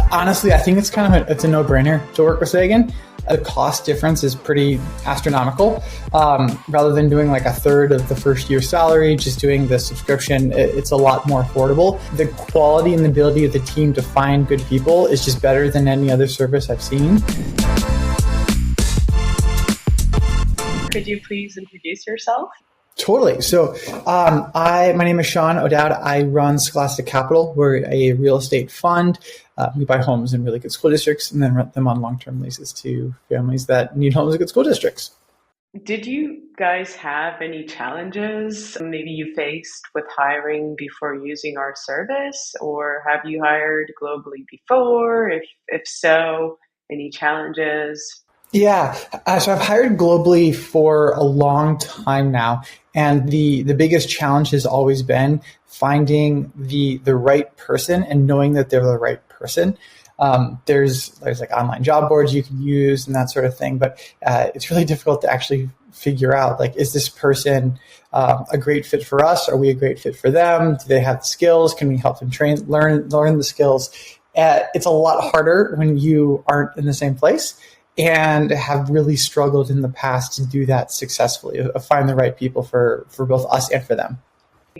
Honestly, I think it's a no-brainer to work with Sagan. The cost difference is pretty astronomical. Rather than doing like a third of the first year's salary, just doing the subscription, it's a lot more affordable. The quality and the ability of the team to find good people is just better than any other service I've seen. Could you please introduce yourself? Totally. So my name is Sean O'Dowd. I run Scholastic Capital. We're a real estate fund. We buy homes in really good school districts and then rent them on long-term leases to families that need homes in good school districts. Did you guys have any challenges maybe you faced with hiring before using our service? Or have you hired globally before? If so, any challenges? Yeah. So I've hired globally for a long time now. And the biggest challenge has always been finding the right person and knowing that they're the right person. There's like online job boards you can use and that sort of thing. But it's really difficult to actually figure out, like, is this person a great fit for us? Are we a great fit for them? Do they have the skills? Can we help them learn the skills? It's a lot harder when you aren't in the same place, and have really struggled in the past to do that successfully, find the right people for both us and for them.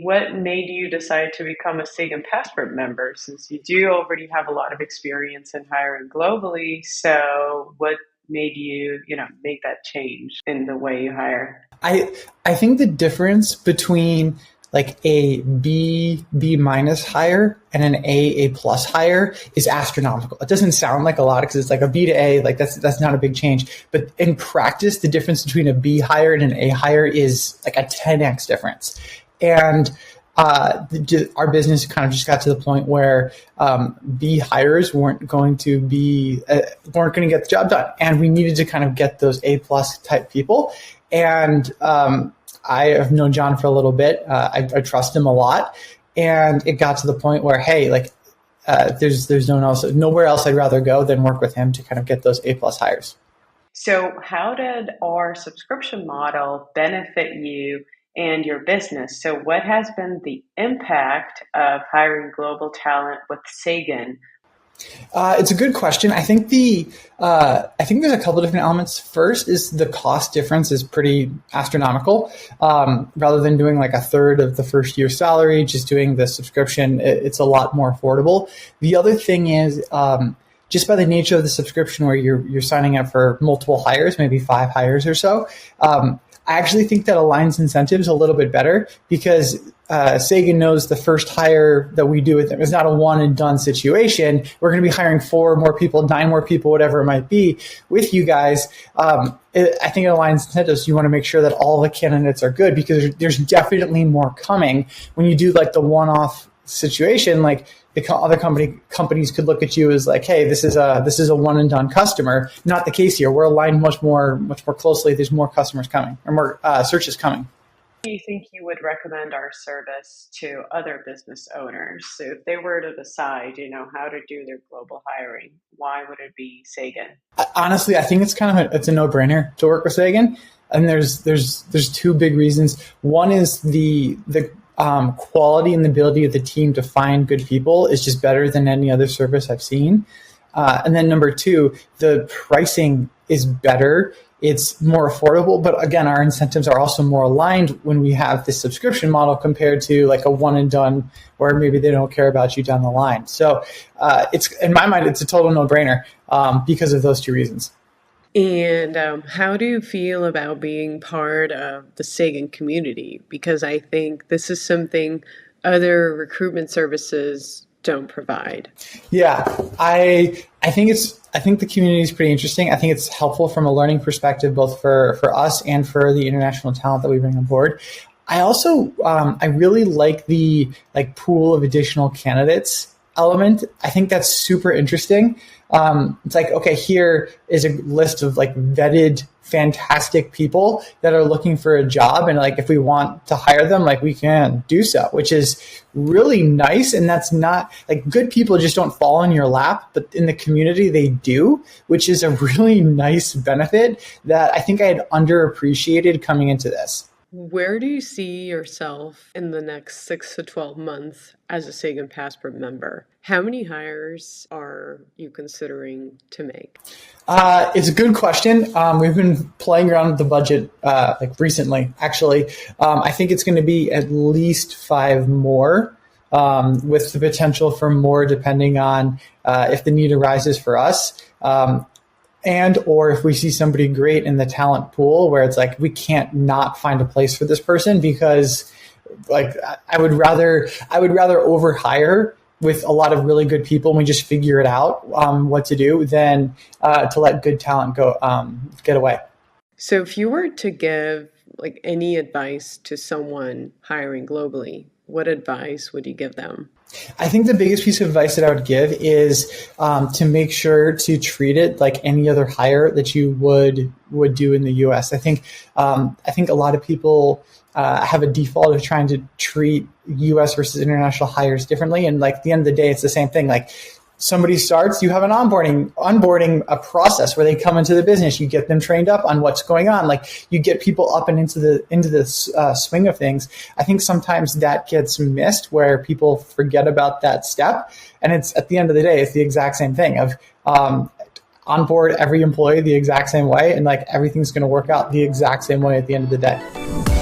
What made you decide to become a Sagan Passport member, since you do already have a lot of experience in hiring globally? So what made you, make that change in the way you hire? I think the difference between like a B minus hire and an A plus hire is astronomical. It doesn't sound like a lot because it's like a B to A, like that's not a big change. But in practice, the difference between a B hire and an A hire is like a 10x difference. And our business kind of just got to the point where B hires weren't going to get the job done, and we needed to kind of get those A plus type people. And I have known John for a little bit. I trust him a lot, and it got to the point where, hey, like there's nowhere else I'd rather go than work with him to kind of get those A plus hires. So how did our subscription model benefit you and your business? So what has been the impact of hiring global talent with Sagan? It's a good question. I think there's a couple different elements. First is the cost difference is pretty astronomical. Rather than doing like a third of the first year's salary, just doing the subscription, it's a lot more affordable. The other thing is, just by the nature of the subscription where you're signing up for multiple hires, maybe 5 hires or so, I actually think that aligns incentives a little bit better because Sagan knows the first hire that we do with them is not a one and done situation. We're going to be hiring 4 more people, 9 more people, whatever it might be with you guys. I think it aligns incentives. You want to make sure that all the candidates are good because there's definitely more coming. When you do like the one-off situation, like the other companies could look at you as like, hey, this is a one and done customer. Not the case here. We're aligned much more closely. There's more customers coming or more searches coming. Do you think you would recommend our service to other business owners? So if they were to decide, how to do their global hiring, why would it be Sagan? Honestly, I think it's a no-brainer to work with Sagan, and there's 2 big reasons. One is the quality and the ability of the team to find good people is just better than any other service I've seen. And then number 2, the pricing is better. It's more affordable, but again, our incentives are also more aligned when we have this subscription model compared to like a one and done where maybe they don't care about you down the line. So it's, in my mind, it's a total no-brainer because of those 2 reasons. And how do you feel about being part of the Sagan community? Because I think this is something other recruitment services don't provide. Yeah, I think the community is pretty interesting. I think it's helpful from a learning perspective, both for us and for the international talent that we bring on board. I also I really like the pool of additional candidates element. I think that's super interesting. It's like, okay, here is a list of vetted, fantastic people that are looking for a job. And if we want to hire them, we can do so, which is really nice. And that's not good people just don't fall in your lap, but in the community they do, which is a really nice benefit that I think I had underappreciated coming into this. Where do you see yourself in the next 6 to 12 months as a SIG and Passport member? How many hires are you considering to make? It's a good question. We've been playing around with the budget like recently, actually. I think it's going to be at least 5 more, with the potential for more depending on if the need arises for us. And or if we see somebody great in the talent pool where it's like we can't not find a place for this person, because like I would rather overhire with a lot of really good people and we just figure it out what to do than to let good talent go get away. So if you were to give like any advice to someone hiring globally, what advice would you give them? I think the biggest piece of advice that I would give is to make sure to treat it like any other hire that you would do in the U.S. I think a lot of people have a default of trying to treat U.S. versus international hires differently, and like at the end of the day, it's the same thing. Like somebody starts, you have an onboarding a process where they come into the business, you get them trained up on what's going on, like you get people up and into the swing of things. I think sometimes that gets missed where people forget about that step, and it's at the end of the day, it's the exact same thing of onboard every employee the exact same way, and like everything's going to work out the exact same way at the end of the day.